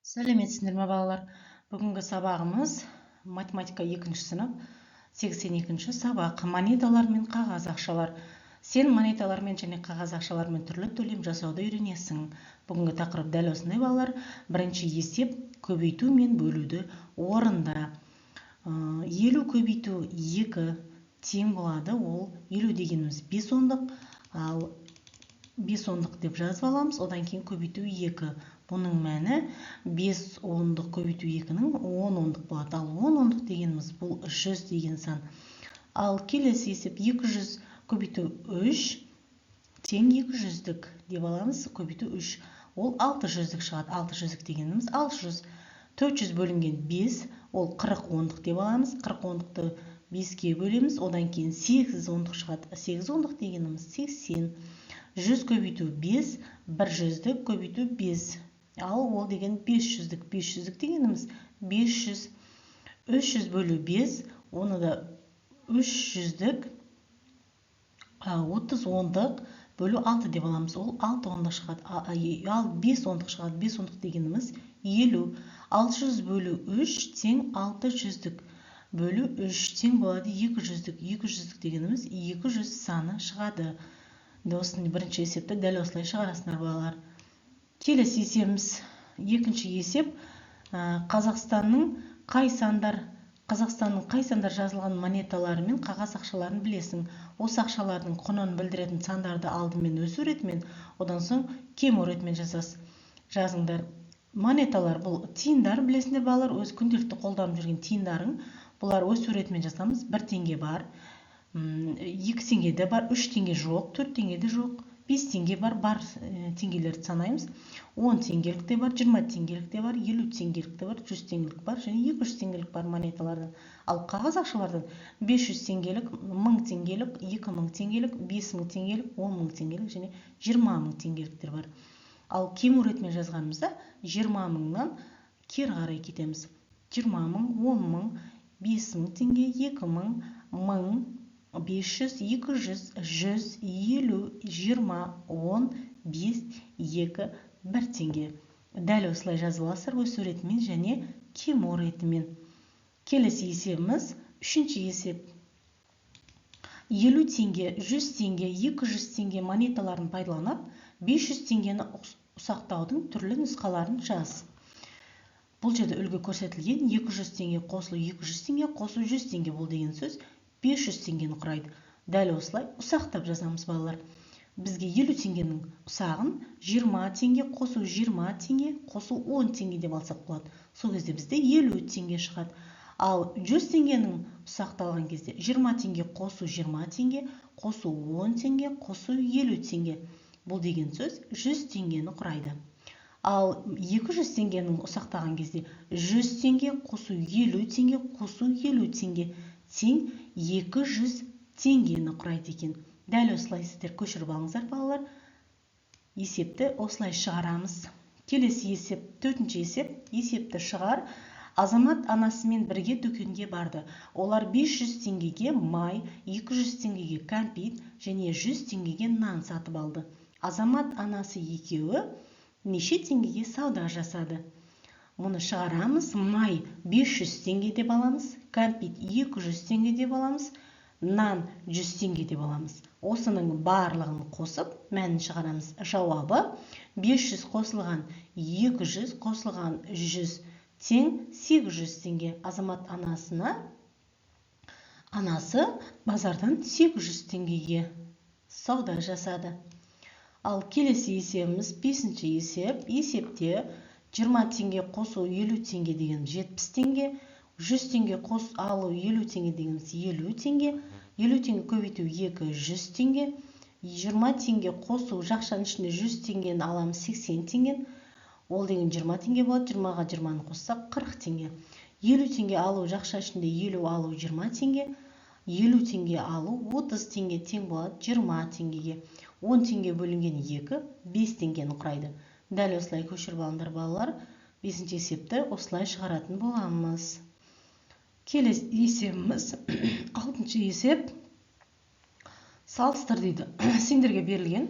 Сәлеметсіздер ме балалар? Бүгінгі сабағымыз математика 2-ші сынып 82-ші сабақ. Монеталар мен қағаз ақшалар. Сен монеталармен және қағаз ақшалармен түрлі төлем жасауды үйренесің. Бүгінгі тақырып дәл осындай балалар. Бірінші есеп көбейту мен бөлуді орында. 50 көбейту 2 тең болады. Ол 50 дегеніміз 5 ондық, ал 5 ондық деп жазып аламыз. Одан кейін көбейту 2. Бұның мәні 5 ондық көбейту 2-нің 10 ондық болады. Ал 10 ондық дегеніміз бұл 100 деген сан. Ал келесі есеп 200 көбейту 3 тең 200-дік деп аламыз. Көбейту 3. Ол 600-дік шығады. 600-дік дегеніміз 600. 400 бөлінген 5, ол 40 ондық деп аламыз. 40 ондықты 5-ке бөлеміз. Одан кейін 8 ондық шығады. 8 ондық дегеніміз 80. 100 көбейту 5, 100-дік көбейту 5. Ал ол деген 500-дік. 500-дік дегеніміз 500. 300 бөлу 5, оны да 300-дік 30 ондық бөлу 6 деп аламыз. Ол 6 ондық шығады. Ал 5 ондық шығады. 5 ондық дегеніміз 50. 600 бөлу 3 тең 600-дік бөлу 3 тең болады 200-дік. 200-дік дегеніміз 200 саны шығады. Осыны бірінші есепті дәл осылай шығарасыңдар балалар. Келесі есебіміз екінші есеп. Қазақстанның қай сандар жазылған монеталары мен қағаз ақшаларын білесің. Осы ақшалардың құнын білдіретін сандарды алдымен өсу ретімен, одан соң кему ретімен жазыңдар. Монеталар бұл тиындар, білесіңдер балалар, өз күнделікті қолданып жүрген тиындарың. Бұлар өсу ретімен жасамыз. 1 теңге бар, 2 теңге де бар, 3 теңге жоқ, 4 теңге де жоқ, 5 теңге бар теңгелерді санаймыз. 10 теңгелік те бар, 20 теңгелік те бар, 50 теңгелік те бар, 100 теңгелік бар, және 200 теңгелік бар монеталардан. Ал қағаз ақшалардан 500 теңгелік, 1000 теңгелік, 2000 теңгелік, 5000 теңгелік, 10000 теңгелік және 20000 теңгеліктер бар. Ал кему ретімен жазғанымызда 20000-нан кері қарай кетеміз. 20000, 10000, 5000 теңге, 2000, 1000, 500, 200, 100, 50, 20, 10, 5, 2, 1 теңге. Дәл осылай жазып аласыздар өсу ретімен және кему ретімен. Келесі есебіміз үшінші есеп. 50 теңге, 100 теңге, 200 теңге монеталарын пайдаланып, 500 теңгені ұсақтаудың түрлі нұсқаларын жаз. Бұл жерде үлгі көрсетілген. 200 теңге қосылу 200 теңге, қосу 100 теңге бұл деген сөз 500 теңгені құрайды. Дәл осылай ұсақтап жазамыз балалар. Бізге 50 теңгенің ұсағын 20 теңге қосу 20 теңге, қосу 10 теңге деп алсақ болады. Сол кезде бізде 50 теңге шығады. Ал 100 теңгенің ұсақталған кезде 20 теңге қосу 20 теңге, қосу 10 теңге, қосу 50 теңге. Бұл деген сөз 100 теңгені құрайды. Ал 200 теңгенің ұсақтаған кезде 100 теңге қосу 50 теңге, қосу 50 теңге тең 200 теңгені құрайды екен. Дәл осылай сіздер көшіріп алыңыздар балалар. Есепті осылай шығарамыз. Келесі есеп, төртінші есеп. Есепті шығар. Азамат анасымен бірге дүкенге барды. Олар 500 теңгеге май, 200 теңгеге кәмпит және 100 теңгеге нан сатып алды. Азамат анасы екеуі неше теңгеге сауда жасады? Мұны шығарамыз. Май 500 теңге деп аламыз, кәмпит 200 теңге деп аламыз, нан 100 теңге деп аламыз. Осының барлығын қосып, мәнін шығарамыз. Жауабы 500 қосылған 200 қосылған 100 тең 800 теңге. Азамат анасы базардан 800 теңгеге сауда жасады. Ал келесі есебіміз 5-ші есеп. Есепте 20 теңге қосу 50 теңге деген 70 теңге, 100 теңге қос алу 50 теңге деген 50 теңге, 50 теңге көбейту 2 100 теңге, 20 теңге қосу жақшаның ішінде 100 теңгені аламыз 80 теңген, ол деген 20 теңге болады, 20-ға 20-ны қоссақ 40 теңге. 50 теңге алу жақша ішінде 50 алу 20 теңге, 50 теңге алу 30 теңге тең болады 20 теңгеге. 10 теңге бөлінген 2, 5 теңгені құрайды. Дәл осылай көшіріп алыңдар балалар. 5-ші есепті осылай шығаратын боламыз. Келесі есебіміз 6-ші есеп. Салыстыр дейді. Сендерге берілген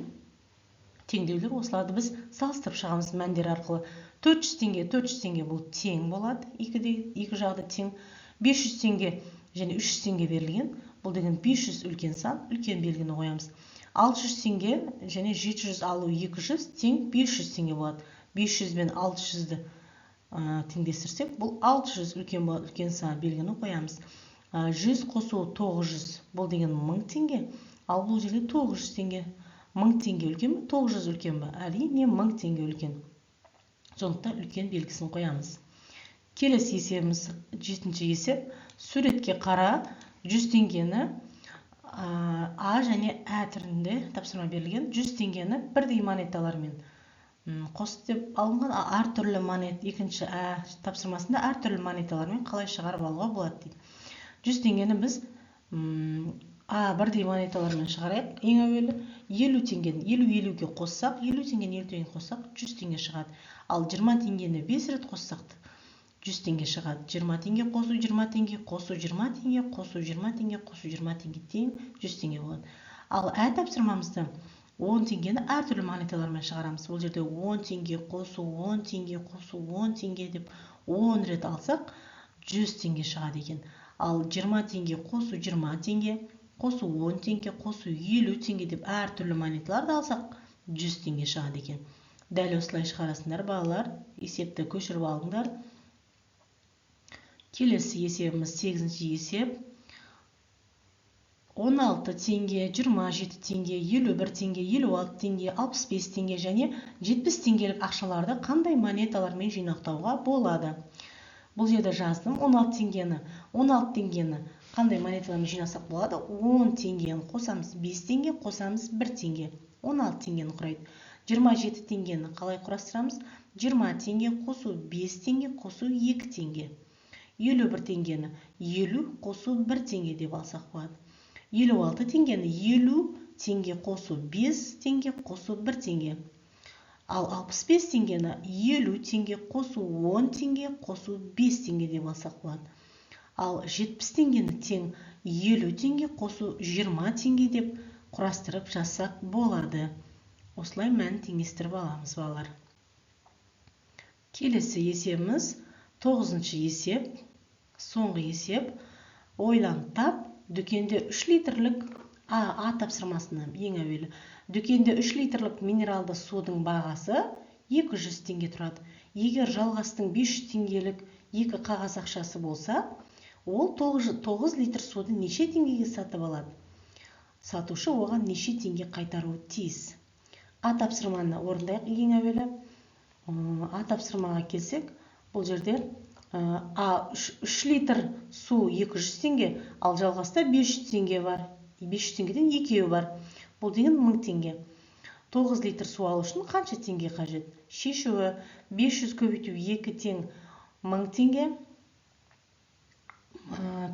теңдеулер осыларды біз салыстырып шығамыз мәндер арқылы. 400 теңге бұл тең болады. Екі жағы тең. 500 теңге және 300 теңге берілген. Бұл деген 500 үлкен сан, үлкен белгіні қоямыз. 600 теңге және 700 алу 200 тең 500 теңге болады. 500 бен 600-ді теңдестірсек, бұл 600 үлкен сан белгіні қоямыз. 100 қосу 900, бұл деген 1000 теңге. Ал бұл жерде 900 теңге. 1000 теңге үлкен бе, 900 үлкен бе? Әрине 1000 теңге үлкен. Сондықтан үлкен белгісін қоямыз. Келесі есебіміз 7-ші есеп. Суретке қара, 100 теңгені А және Ә түрінде тапсырма берілген. 100 теңгені бірдей монеталармен қос деп алынған. Әртүрлі монет, екінші Ә тапсырмасында әртүрлі монеталармен қалай шығарып алуға болады дейді. 100 теңгені біз бірдей монеталармен шығарайық. Ең әуелі 50 теңгені 50-50-ге қоссақ, 50 теңгені 50 теңге қоссақ, 100 теңге шығады. Ал 20 теңгені 5 рет қоссақ, 100 теңге шығады. 20 теңге қосу 20 теңге, қосу 20 теңге, қосу 20 теңге, қосу 20 теңге тең 100 теңге болады. Ал Ә тапсырмамызда 10 теңгені әртүрлі монеталармен шығарамыз. Бұл жерде 10 теңге қосу 10 теңге, қосу 10 теңге деп 10 рет алсақ, 100 теңге шығады екен. Ал 20 теңге қосу 20 теңге, қосу 10 теңге, қосу 50 теңге деп әртүрлі монеталарды алсақ, 100 теңге шығады екен. Дәл осылай шығарасыңдар балалар. Есепті көшіріп алыңдар. Келесі есебіміз 8-ші есеп. 16 теңге, 27 теңге, 51 теңге, 56 теңге, 65 теңге және 70 теңгелік ақшаларды қандай монеталармен жинақтауға болады? Бұл жерде жаздым. 16 теңгені қандай монеталармен жинасақ болады? 10 теңгені қосамыз 5 теңге, қосамыз 1 теңге. 16 теңгені құрайды. 27 теңгені қалай құрастырамыз? 20 теңге қосу 5 теңге, қосу 2 теңге. 51 теңгені 50 қосу 1 теңге деп алсақ болады. 56 теңгені 50 теңге қосу 5 теңге, қосу 1 теңге. Ал 65 теңгені 50 теңге қосу 10 теңге, қосу 5 теңге деп алсақ болады. Ал 70 теңгені тең 50 теңге қосу 20 теңге деп құрастырып жазсақ болады. Осылай мәнін теңестіріп аламыз балалар. Келесі есебіміз 9-ші есеп. Соңғы есеп. Ойланып тап. Дүкенде 3 литрлік А тапсырмасына ең әуелі. Дүкенде 3 литрлік минералды судың бағасы 200 теңге тұрады. Егер жалғастың 500 теңгелік 2 қағаз ақшасы болса, ол 9 литр суды неше теңгеге сатып алады? Сатушы оған неше теңге қайтаруы тиіс? А тапсырманы орындайық ең әуелі. А тапсырмаға келсек, бұл жерде 3 литр су 200 теңге, ал жалғаста 500 теңге бар. 500 теңгеден екеуі бар. Бұл деген 1000 теңге. 9 литр су алу үшін қанша теңге қажет? Шешуі 500 көбейту 2 тең 1000 теңге.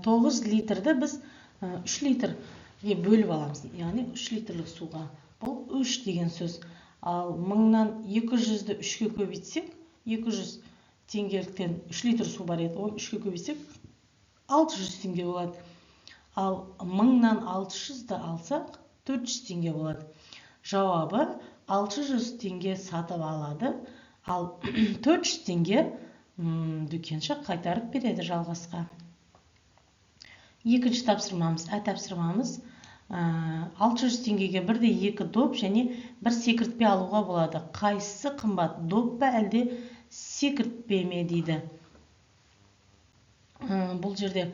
9 литрді біз 3 литрге бөліп аламыз. Яғни 3 литрлік суға. Бұл 3 деген сөз. Ал 1000-нан 200-ді 3-ке көбейтсек, 200 теңгеліктен 3 литр су бар еді. Оны 3-ке көбейтсек 600 теңге болады. Ал 1000-нан 600-ді алсақ 400 теңге болады. Жауабы 600 теңге сатып алады. Ал 400 теңге дүкенші қайтарып береді жалғасқа. Екінші тапсырмамыз, Ә тапсырмамыз 600 теңгеге бірде 2 доп және 1 секіртпе алуға болады. Қайсысы қымбат, доп па әлде секіртпе ме дейді. Бұл жерде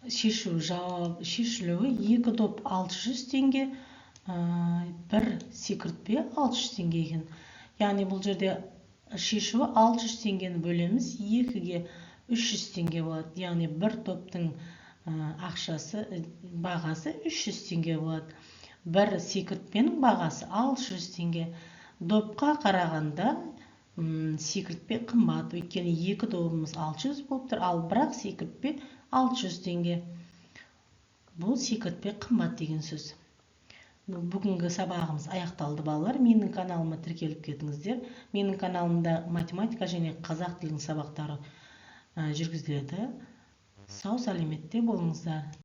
шешілуі 2 доп 600 теңге, 1 секіртпе 600 теңге екен. Яғни бұл жерде шешуі 600 теңгені бөлеміз, 2-ге 300 теңге болады. Яғни 1 доптың бағасы 300 теңге болады. 1 секіртпенің бағасы 600 теңге. Допқа қарағанда секіртпе қымбат. Өйткені 2 добымыз 600 болып тұр, ал бірақ секіртпе 600 теңге. Бұл секіртпе қымбат деген сөз. Бүгінгі сабағымыз аяқталды балалар. Менің каналыма тіркеліп кетіңіздер. Менің каналымда математика және қазақ тілінің сабақтары жүргізіледі. Сау сәлеметте болыңыздар.